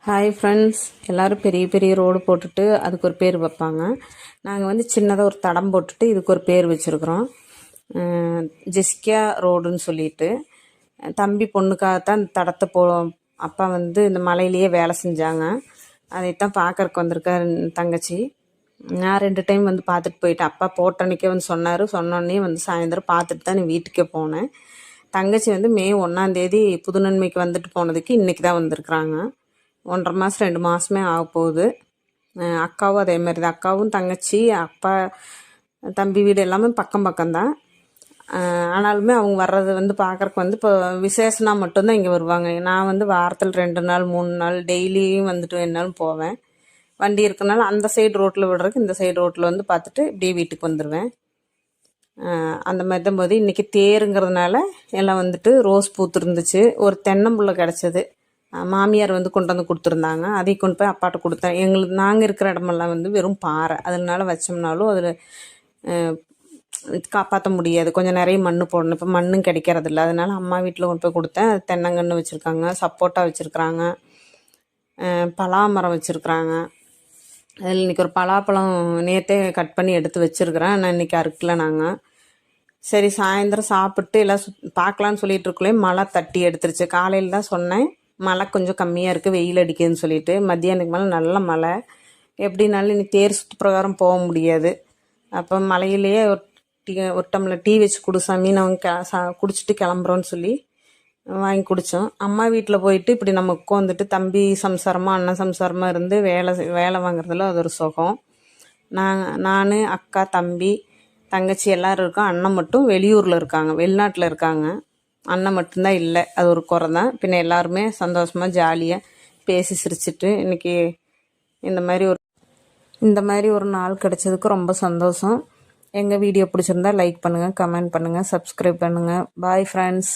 Hi friends, எல்லோரும் பெரிய பெரிய ரோடு போட்டுட்டு அதுக்கு ஒரு பேர் வைப்பாங்க. நாங்கள் வந்து சின்னதாக ஒரு தடம் போட்டுட்டு இதுக்கு ஒரு பேர் வச்சுருக்குறோம். ஜெசிகா ரோடுன்னு சொல்லிட்டு. தம்பி பொண்ணுக்காகத்தான் இந்த தடத்தை அப்பா வந்து இந்த மலையிலேயே வேலை செஞ்சாங்க. அதைத்தான் பார்க்கறக்கு வந்திருக்கார் தங்கச்சி. நான் 2 டைம் வந்து பார்த்துட்டு போயிட்டேன். அப்பா போட்ட அன்றைக்கே வந்து சொன்னார். சொன்னோடனே வந்து சாயந்தரம் பார்த்துட்டு தான் நீ வீட்டுக்கே போனேன். தங்கச்சி வந்து மே 1 புதுநன்மைக்கு வந்துட்டு போனதுக்கு இன்றைக்கி தான் வந்திருக்குறாங்க. 1.5 மாதம் 2 மாதமே ஆக போகுது. அக்காவும் அதே மாதிரி தான். அக்காவும் தங்கச்சி அப்பா தம்பி வீடு எல்லாமே பக்கம் பக்கம்தான். ஆனாலுமே அவங்க வர்றது வந்து பார்க்குறக்கு வந்து இப்போ விசேஷனா மட்டும்தான் இங்கே வருவாங்க. நான் வந்து வாரத்தில் 2 நாள் 3 நாள் டெய்லியும் வந்துட்டு வேணாலும் போவேன். வண்டி இருக்கனால அந்த சைடு ரோட்டில் விடுறதுக்கு இந்த சைடு ரோட்டில் வந்து பார்த்துட்டு இப்படியே வீட்டுக்கு வந்துடுவேன். அந்த மாதிரி தான் போது. இன்றைக்கி தேருங்கிறதுனால எல்லாம் வந்துட்டு ரோஸ் பூத்து இருந்துச்சு. ஒரு தென்னம்புள்ள கிடச்சிது. மாமியார் வந்து கொண்டு வந்து கொடுத்துருந்தாங்க. அதை கொண்டு போய் அப்பாட்ட கொடுத்தேன். நாங்கள் இருக்கிற இடமெல்லாம் வந்து வெறும் பாறை. அதனால வச்சோம்னாலும் அதில் காப்பாற்ற முடியாது. கொஞ்சம் நிறைய மண் போடணும். இப்போ மண்ணும் கிடைக்கிறதில்ல. அதனால அம்மா வீட்டில் கொண்டு போய் கொடுத்தேன். தென்னங்கன்று வச்சுருக்காங்க, சப்போட்டா வச்சுருக்குறாங்க, பலாமரம் வச்சுருக்குறாங்க. அதில் இன்றைக்கி ஒரு பலாப்பழம் நேற்றே கட் பண்ணி எடுத்து வச்சுருக்குறேன். நான் இன்றைக்கி அறுக்கல. நாங்கள் சரி சாயந்தரம் சாப்பிட்டு எல்லாம் பார்க்கலான்னு சொல்லிட்டு இருக்கலே மழை தட்டி எடுத்துருச்சு. காலையில் தான் சொன்னேன் மழை கொஞ்சம் கம்மியாக இருக்குது, வெயில் அடிக்குதுன்னு சொல்லிட்டு. மத்தியானத்துக்கு மேலே நல்ல மழை. எப்படின்னாலும் இனி தேர் சுற்று பிரகாரம் போக முடியாது. அப்போ மழையிலேயே ஒரு டம்ளர் டீ வச்சு குடிசாமி நாங்கள் குடிச்சிட்டு கிளம்புறோன்னு சொல்லி வாங்கி குடித்தோம். அம்மா வீட்டில் போயிட்டு இப்படி நம்ம உட்காந்துட்டு தம்பி சம்சாரமாக அண்ணன் சம்சாரமாக இருந்து வேலை வாங்குறதுல அது ஒரு சுகம். நான் அக்கா தம்பி தங்கச்சி எல்லோரும் இருக்கோம். அண்ணன் மட்டும் வெளியூரில் இருக்காங்க, வெளிநாட்டில் இருக்காங்க. அண்ணன் மட்டும்தான் இல்லை, அது ஒரு குறை தான். பின்ன எல்லாருமே சந்தோஷமாக ஜாலியாக பேசி சிரிச்சிட்டு இன்றைக்கி இந்த மாதிரி ஒரு நாள் கிடைச்சதுக்கு ரொம்ப சந்தோஷம். எங்கள் வீடியோ பிடிச்சிருந்தா லைக் பண்ணுங்கள், கமெண்ட் பண்ணுங்கள், சப்ஸ்கிரைப் பண்ணுங்கள். Bye friends.